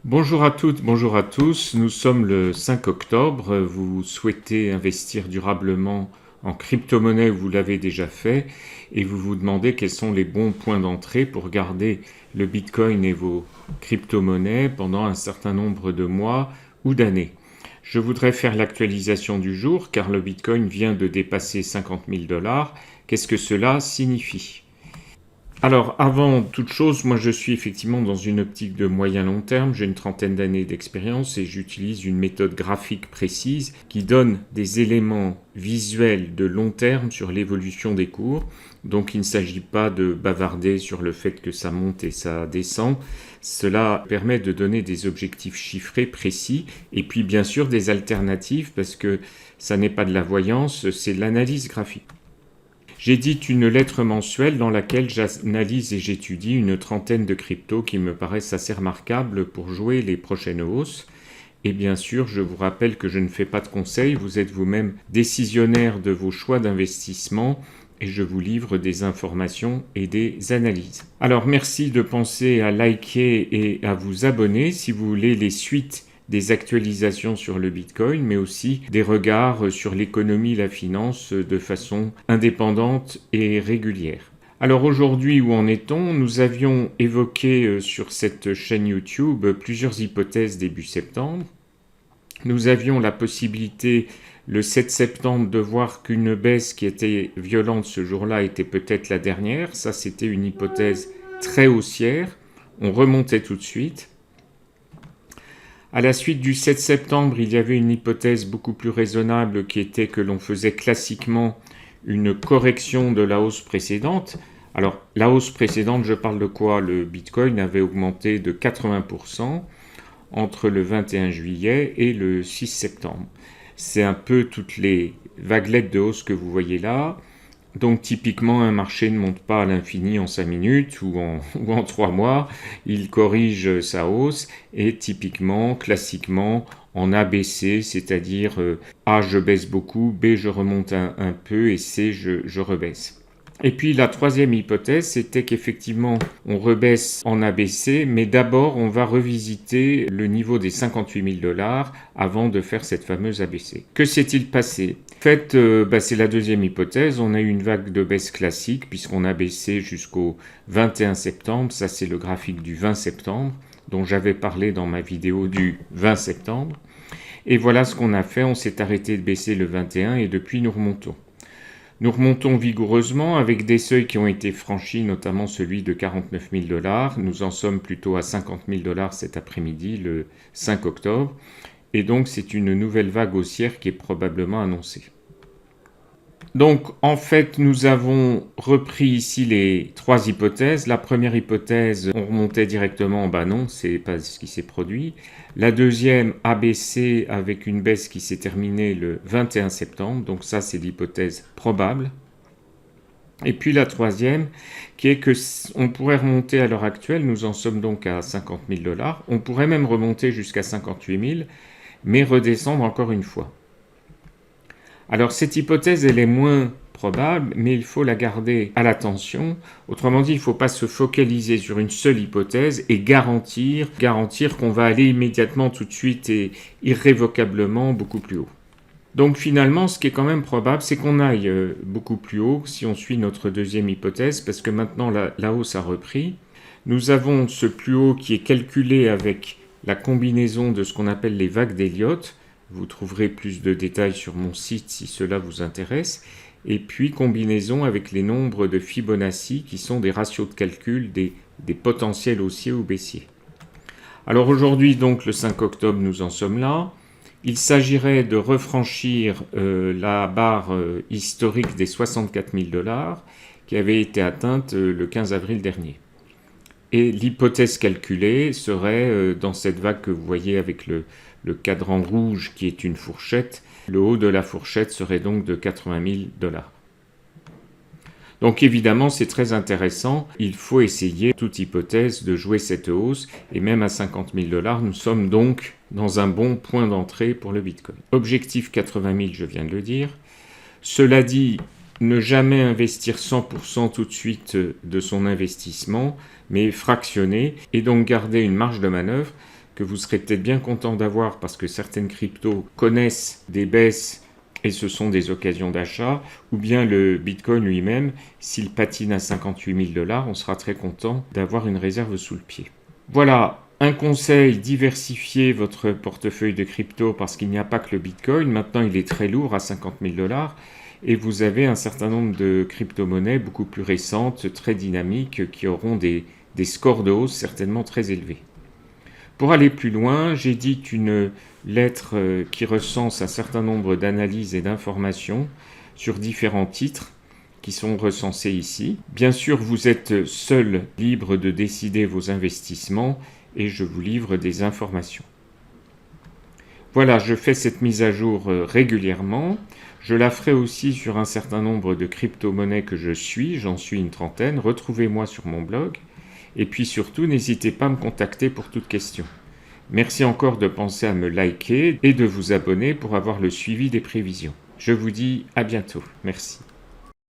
Bonjour à toutes, bonjour à tous. Nous sommes le 5 octobre. Vous souhaitez investir durablement en crypto-monnaie, vous l'avez déjà fait, et vous vous demandez quels sont les bons points d'entrée pour garder le Bitcoin et vos crypto-monnaies pendant un certain nombre de mois ou d'années. Je voudrais faire l'actualisation du jour car le Bitcoin vient de dépasser 50 000 $. Qu'est-ce que cela signifie ? Alors, avant toute chose, moi je suis effectivement dans une optique de moyen-long terme, j'ai une trentaine d'années d'expérience et j'utilise une méthode graphique précise qui donne des éléments visuels de long terme sur l'évolution des cours. Donc il ne s'agit pas de bavarder sur le fait que ça monte et ça descend. Cela permet de donner des objectifs chiffrés précis et puis bien sûr des alternatives parce que ça n'est pas de la voyance, c'est l'analyse graphique. J'édite une lettre mensuelle dans laquelle j'analyse et j'étudie une trentaine de cryptos qui me paraissent assez remarquables pour jouer les prochaines hausses. Et bien sûr, je vous rappelle que je ne fais pas de conseils, vous êtes vous-même décisionnaire de vos choix d'investissement et je vous livre des informations et des analyses. Alors merci de penser à liker et à vous abonner si vous voulez les suites des actualisations sur le Bitcoin, mais aussi des regards sur l'économie et la finance de façon indépendante et régulière. Alors aujourd'hui, où en est-on ? Nous avions évoqué sur cette chaîne YouTube plusieurs hypothèses début septembre. Nous avions la possibilité le 7 septembre de voir qu'une baisse qui était violente ce jour-là était peut-être la dernière. Ça, c'était une hypothèse très haussière. On remontait tout de suite. À la suite du 7 septembre, il y avait une hypothèse beaucoup plus raisonnable qui était que l'on faisait classiquement une correction de la hausse précédente. Alors, la hausse précédente, je parle de quoi ? Le Bitcoin avait augmenté de 80% entre le 21 juillet et le 6 septembre. C'est un peu toutes les vaguelettes de hausse que vous voyez là. Donc typiquement, un marché ne monte pas à l'infini en 5 minutes ou en 3 mois, il corrige sa hausse et typiquement, classiquement, en ABC, c'est-à-dire A, je baisse beaucoup, B, je remonte un peu et C, je rebaisse. Et puis la troisième hypothèse, c'était qu'effectivement, on rebaisse en ABC, mais d'abord, on va revisiter le niveau des 58 000 $ avant de faire cette fameuse ABC. Que s'est-il passé ? En fait, c'est la deuxième hypothèse. On a eu une vague de baisse classique puisqu'on a baissé jusqu'au 21 septembre. Ça, c'est le graphique du 20 septembre dont j'avais parlé dans ma vidéo du 20 septembre. Et voilà ce qu'on a fait. On s'est arrêté de baisser le 21 et depuis, nous remontons. Nous remontons vigoureusement avec des seuils qui ont été franchis, notamment celui de 49 000 $. Nous en sommes plutôt à 50 000 $ cet après-midi, le 5 octobre. Et donc, c'est une nouvelle vague haussière qui est probablement annoncée. Donc, en fait, nous avons repris ici les trois hypothèses. La première hypothèse, on remontait directement, non, c'est pas ce qui s'est produit. La deuxième, ABC, avec une baisse qui s'est terminée le 21 septembre. Donc ça, c'est l'hypothèse probable. Et puis la troisième, qui est que on pourrait remonter à l'heure actuelle, nous en sommes donc à 50 000 $. On pourrait même remonter jusqu'à 58 000, mais redescendre encore une fois. Alors cette hypothèse, elle est moins probable, mais il faut la garder à l'attention. Autrement dit, il ne faut pas se focaliser sur une seule hypothèse et garantir qu'on va aller immédiatement, tout de suite et irrévocablement beaucoup plus haut. Donc finalement, ce qui est quand même probable, c'est qu'on aille beaucoup plus haut si on suit notre deuxième hypothèse, parce que maintenant la hausse a repris. Nous avons ce plus haut qui est calculé avec la combinaison de ce qu'on appelle les vagues d'Elliott. Vous trouverez plus de détails sur mon site si cela vous intéresse. Et puis combinaison avec les nombres de Fibonacci qui sont des ratios de calcul des potentiels haussiers ou baissiers. Alors aujourd'hui, donc le 5 octobre, nous en sommes là. Il s'agirait de refranchir la barre historique des 64 000 $ qui avait été atteinte le 15 avril dernier. Et l'hypothèse calculée serait dans cette vague que vous voyez avec le cadran rouge qui est une fourchette. Le haut de la fourchette serait donc de 80 000 $. Donc évidemment, c'est très intéressant. Il faut essayer, toute hypothèse, de jouer cette hausse. Et même à 50 000 $, nous sommes donc dans un bon point d'entrée pour le Bitcoin. Objectif 80 000, je viens de le dire. Cela dit, ne jamais investir 100% tout de suite de son investissement, mais fractionner et donc garder une marge de manœuvre. que vous serez peut-être bien content d'avoir parce que certaines cryptos connaissent des baisses et ce sont des occasions d'achat, ou bien le Bitcoin lui-même, s'il patine à 58 000 $, on sera très content d'avoir une réserve sous le pied. Voilà, un conseil, diversifiez votre portefeuille de crypto parce qu'il n'y a pas que le Bitcoin. Maintenant, il est très lourd à 50 000 $. Et vous avez un certain nombre de crypto-monnaies beaucoup plus récentes, très dynamiques, qui auront des scores de hausse certainement très élevés. Pour aller plus loin, j'édite une lettre qui recense un certain nombre d'analyses et d'informations sur différents titres qui sont recensés ici. Bien sûr, vous êtes seul libre de décider vos investissements et je vous livre des informations. Voilà, je fais cette mise à jour régulièrement. Je la ferai aussi sur un certain nombre de crypto-monnaies que je suis, j'en suis une trentaine. Retrouvez-moi sur mon blog. Et puis surtout, n'hésitez pas à me contacter pour toute question. Merci encore de penser à me liker et de vous abonner pour avoir le suivi des prévisions. Je vous dis à bientôt. Merci.